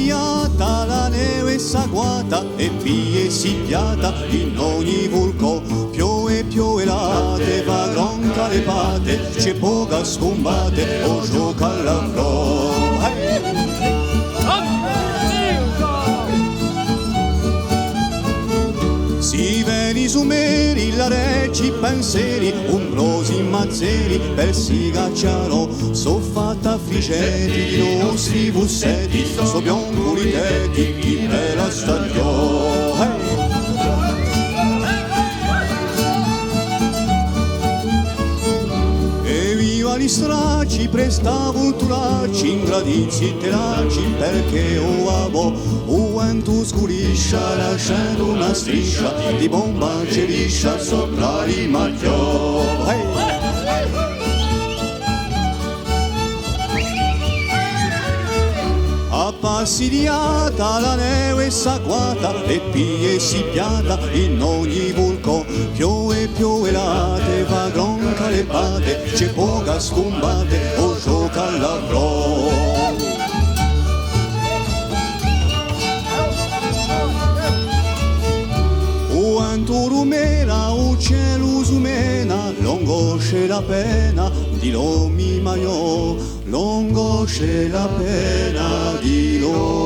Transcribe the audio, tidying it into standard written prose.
sediata, la neve s'agguata e pie si piata in ogni vulco. Piove latte, va gronca le pate, c'è poca scombate, o gioca alla pro. Si veni su meri, la reggi pensieri, umbrosi mazzeri, per si cacciano, so fatta ficetti, di nostri bussetti, so bioncoli tetti, di bella stagione. Gli stracci, presta vulturacci, ingradizi e teracci, perché amo, vento scuriscia, lasciando una striscia di bomba celiscia sopra il magliò. Appassidiata, la neve s'agguata, le pie si piata in ogni vulco. Piove latte, va gronca le pate, c'è poca scombate, o gioca alla pro. O vento rumena, o cielo sumena, longo c'è la pena di lo mi maiò, longo c'è la pena di lo